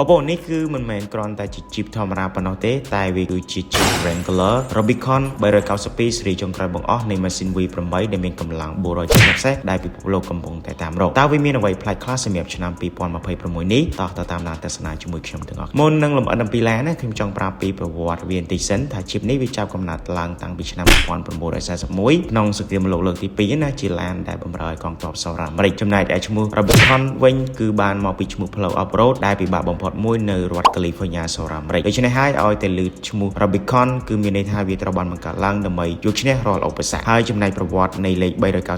บอบนี่คือมันเหมือนกรอนแต่จิบธรรมราปนเตแต่วีคือจิบWrangler Rubicon 390ปีសេរីចុងក្រោយបង្អស់នៃម៉ាស៊ីន V8 ដែលមានកម្លាំង470ដែលពិភពលោកកំពុងតែតាមរកតើវាមានអ្វីប្លែកខ្លះសម្រាប់ឆ្នាំ2026នេះតោះទៅតាមដានទស្សនាជាមួយខ្ញុំទាំងអស់មុននឹងលំអិតអំពីឡានណាខ្ញុំចង់ប្រាប់ពីប្រវត្តិវាបន្តិចសិនថាជីបនេះវាចាប់កំណត់ឡើងតាំងពីឆ្នាំ1941ក្នុងសង្គ្រាមលោកលើកទី2ណាជាឡានដែលបម្រើឲ្យកងទ័ពសហរដ្ឋអាមេរិកចំណែកឯឈ្មោះ Rubicon វិញគឺបានមកពីឈ្មោះផ្លូវ Off-road ដែលពិបាកបំផុតមួយនៅរដ្ឋ California សហរដ្ឋអាមេរិកដូច្នេះហើយឲ្យតែលើឈ្មោះ Rubicon គឺមានន័យថាវាត្រូវបានបង្កើតឡើងដើម្បីយកឈ្នះរាល់ឧបសគ្គហើយចំណែកប្រវត្តិនៃលេខ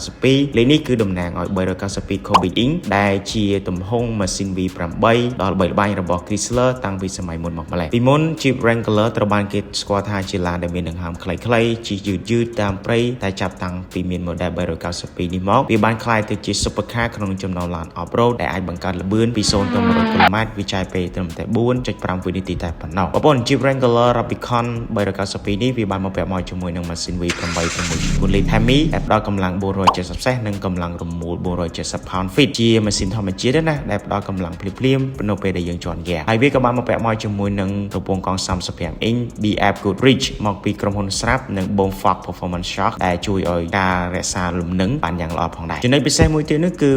392លេខនេះគឺតំណាងឲ្យ392 Cubic Inch ដែលជាទំហំម៉ាស៊ីន V8 ដល់3ល្បាញរបស់ Chrysler តាំងពីសម័យមុនមកម្ល៉េះពីមុន Jeep Wrangler ត្រូវបានគេស្គាល់ថាជាឡានដែលមានដង្ហើមខ្លីៗជិះយឺតៗតាមព្រៃតែចាប់តាំងពីមាន model 392នេះមកវាបានក្លាយទៅជា supercar ក្នុងចំណោមឡាន off-road ដែលអាចបង្កើតល្បឿនពី0ទៅ100 km វាចាយពេលត្រឹមតែ 4.5 វិនាទីតែប៉ុណ្ណោះបងប្អូន Jeep Wrangler Rubicon 392នេះវាបានមកពាក់មកជាមួយនឹងម៉ាស៊ីន V8 6 លីត្រ Hemi ដែលផ្ដល់កម្លាំង470សេសនិងកម្លាំងរមូល470 pound-feet ជាម៉ាស៊ីនធម្មជាតិណាដែលផ្ដល់កម្លាំងភ្លាមៗនៅពេលដែលយើងជន់ហ្គាសហើយវាក៏បានមកពាក់មកជាមួយនឹងប្រព័ន្ធកង់35 inch BF Goodrich មកពីក្រុមហ៊ុនស្រាប់និង Boom Fox Performance Shock ដែលជួយឲ្យការរក្សាលំនឹងបានយ៉ាងល្អផងដែរចំណុចពិសេសមួយទៀតនោះគឺ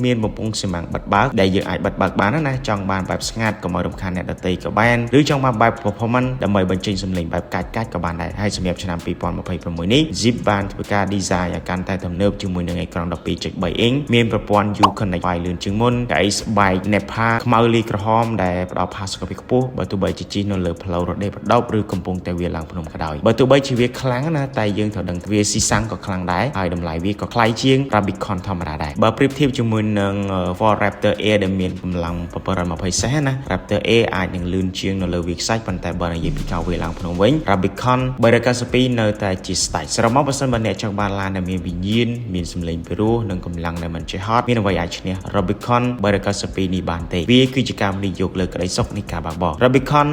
មានបំពង់សៀមាំងបិទបើកដែលយើងអាចបិទបើកបានណាចង់បានបែបស្ងាត់កុំឲ្យរំខានអ្នកដទៃក៏បានឬចង់បានបែប performance ដើម្បីបញ្ចេញសំឡេងបែបកាច់ក៏បានដែរហើយសម្រាប់ឆ្នាំ2026នេះ Jeep បានធ្វើការ design ឲ្យកាន់តែទំនើបជាមួយនឹងអេក្រង់ 12.3 inch មានប្រព័ន្ធ U-Connect លឿនជាងមុន Ace Bike Nepa ខ្មៅលីក្រហមដែលផ្ដល់ផាសុកភាពខ្ពស់បើទោះបីជាជិះនៅលើផ្លូវរដេកប្រដប់ឬកំពុងតែវាឡើងភ្នំក៏ដោយបើទោះបីជាវាខ្លាំងណាតែយើងត្រូវដឹងថាវាស៊ីសាំងក៏ខ្លាំងដែរហើយតម្លៃវាក៏ថ្លៃជាង Rubicon ធម្មតាដែរបើប្រៀបធៀបជាមួយនឹង Ford Raptor Air ដែលមានកម្លាំង720សេសណា Raptor Air អាចនឹងលឿនជាងនៅលើវាខ្សាច់ប៉ុន្តែបើនិយាយពីការវាឡើងភ្នំវិញ Rubicon 392នៅតែជា style សរុបមកបើសិនបើអ្នកចង់បានឡានដែលមានវិញ្ញាណមានសំឡេងពិរោះនិងកម្លាំងដែលមិនចេះហត់មានអ្វីអាចឈ្នះ Rubicon 392នេះបានទេវាគឺជាការវិនិយោគលើក្តីសុខនៃការបើកបរ Rubicon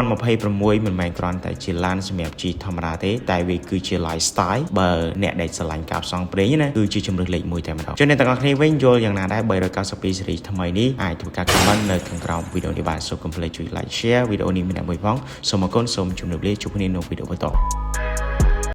2026មិនមែនគ្រាន់តែជាឡានសម្រាប់ជិះធម្មតាទេតែវាគឺជា lifestyle បើអ្នកដែលស្រឡាញ់ការផ្សងព្រេងណាគឺជាជំរើសលេខ1តែម្ដងចុះអ្នកទាំងអស់គ្នាវិញយល់យ៉ាងណាដែរ392 series ថ្មីនេះអាចធ្វើការ comment នៅខាងក្រោមវីដេអូនេះបានសូមកុំភ្លេចជួយ like share វីដេអូនេះមានអ្នកមួយផងសូមអរគុណសូមជម្រាបលាជួបគ្នានៅវីដេអូបន្ត